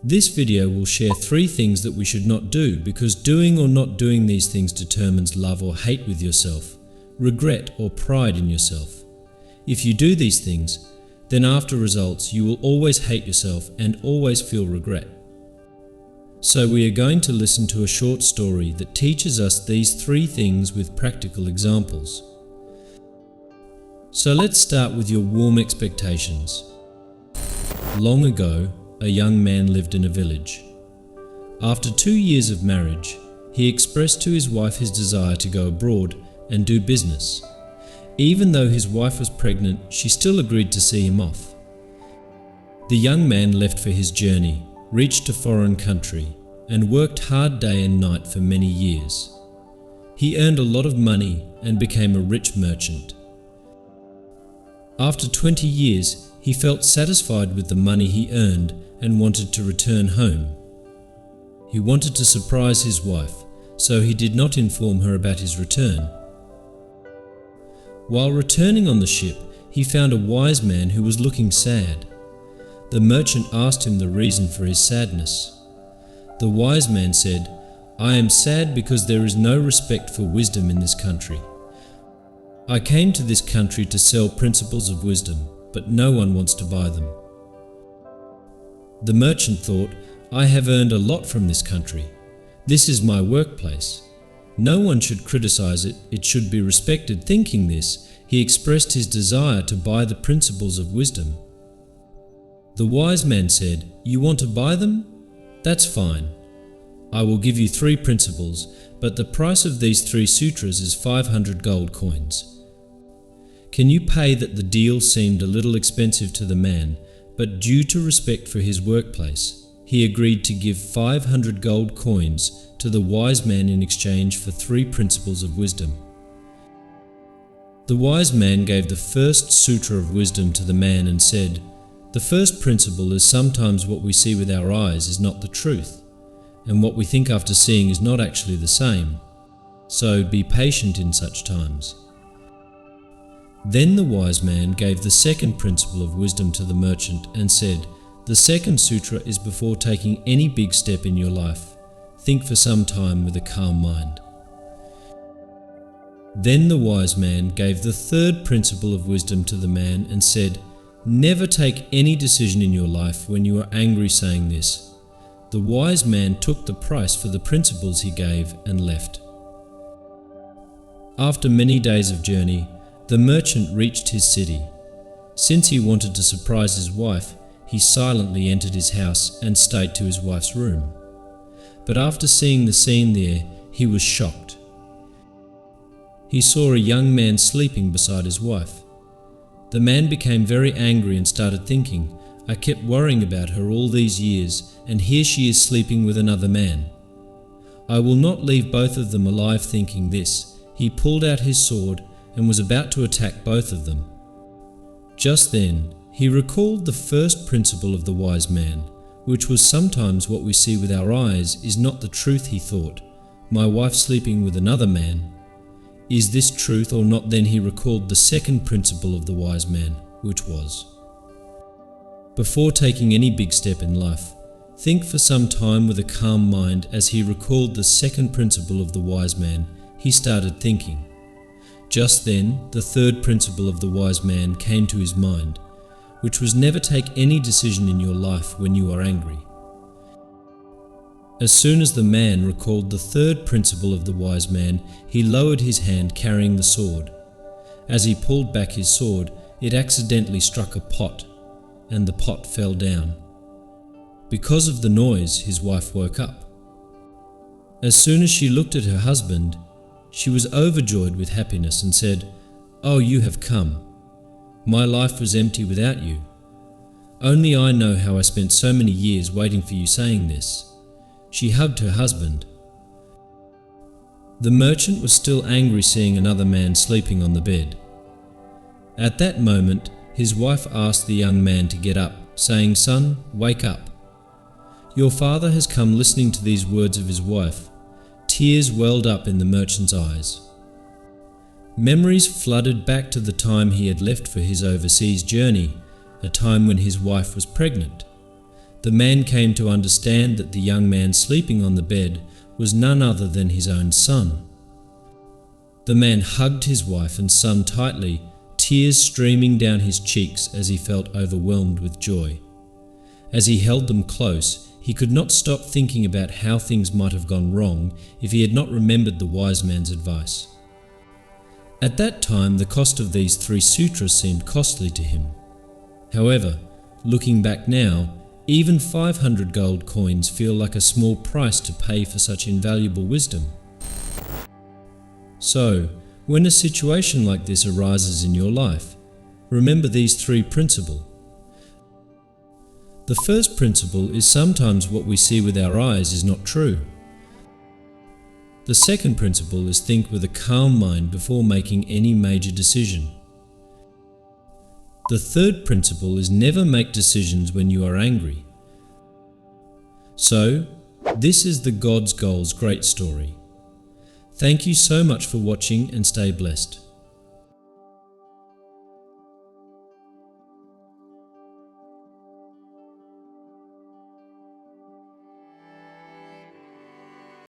This video will share 3 things that we should not do, because doing or not doing these things determines love or hate with yourself, regret or pride in yourself. If you do these things, then after results you will always hate yourself and always feel regret. So we are going to listen to a short story that teaches us these 3 things with practical examples. So let's start with your warm expectations. Long ago, a young man lived in a village. After 2 years of marriage, he expressed to his wife his desire to go abroad and do business. Even though his wife was pregnant, she still agreed to see him off. The young man left for his journey, reached a foreign country, and worked hard day and night for many years. He earned a lot of money and became a rich merchant. After 20 years, he felt satisfied with the money he earned and wanted to return home. He wanted to surprise his wife, so he did not inform her about his return. While returning on the ship, he found a wise man who was looking sad. The merchant asked him the reason for his sadness. The wise man said, "I am sad because there is no respect for wisdom in this country. I came to this country to sell principles of wisdom, but no one wants to buy them." The merchant thought, "I have earned a lot from this country. This is my workplace. No one should criticize it, it should be respected." Thinking this, he expressed his desire to buy the principles of wisdom. The wise man said, "You want to buy them? That's fine. I will give you 3 principles, but the price of these 3 sutras is 500 gold coins. Can you pay?" That the deal seemed a little expensive to the man, but due to respect for his workplace, he agreed to give 500 gold coins to the wise man in exchange for 3 principles of wisdom. The wise man gave the first sutra of wisdom to the man and said, "The first principle is sometimes what we see with our eyes is not the truth, and what we think after seeing is not actually the same. So be patient in such times." Then the wise man gave the second principle of wisdom to the merchant and said, "The second sutra is before taking any big step in your life. Think for some time with a calm mind." Then the wise man gave the third principle of wisdom to the man and said, "Never take any decision in your life when you are angry," saying this. The wise man took the price for the principles he gave and left. After many days of journey, the merchant reached his city. Since he wanted to surprise his wife, he silently entered his house and stayed to his wife's room. But after seeing the scene there, he was shocked. He saw a young man sleeping beside his wife. The man became very angry and started thinking, "I kept worrying about her all these years, and here she is sleeping with another man. I will not leave both of them alive." Thinking this, he pulled out his sword and was about to attack both of them. Just then, he recalled the first principle of the wise man, which was sometimes what we see with our eyes is not the truth. He thought, "My wife sleeping with another man. Is this truth or not?" Then he recalled the second principle of the wise man, which was, "Before taking any big step in life, think for some time with a calm mind." As he recalled the second principle of the wise man, he started thinking. Just then, the third principle of the wise man came to his mind, which was, "Never take any decision in your life when you are angry." As soon as the man recalled the third principle of the wise man, he lowered his hand carrying the sword. As he pulled back his sword, it accidentally struck a pot, and the pot fell down. Because of the noise, his wife woke up. As soon as she looked at her husband, she was overjoyed with happiness and said, "Oh, you have come. My life was empty without you. Only I know how I spent so many years waiting for you." Saying this, she hugged her husband. The merchant was still angry seeing another man sleeping on the bed. At that moment, his wife asked the young man to get up, saying, "Son, wake up. Your father has come." Listening to these words of his wife, tears welled up in the merchant's eyes. Memories flooded back to the time he had left for his overseas journey, a time when his wife was pregnant. the man came to understand that the young man sleeping on the bed was none other than his own son. The man hugged his wife and son tightly, tears streaming down his cheeks as he felt overwhelmed with joy. As he held them close, he could not stop thinking about how things might have gone wrong if he had not remembered the wise man's advice. At that time, the cost of these 3 sutras seemed costly to him. However, looking back now, even 500 gold coins feel like a small price to pay for such invaluable wisdom. So, when a situation like this arises in your life, remember these 3 principles. The first principle is sometimes what we see with our eyes is not true. The second principle is think with a calm mind before making any major decision. The third principle is never make decisions when you are angry. So, this is the God's Goals great story. Thank you so much for watching and stay blessed.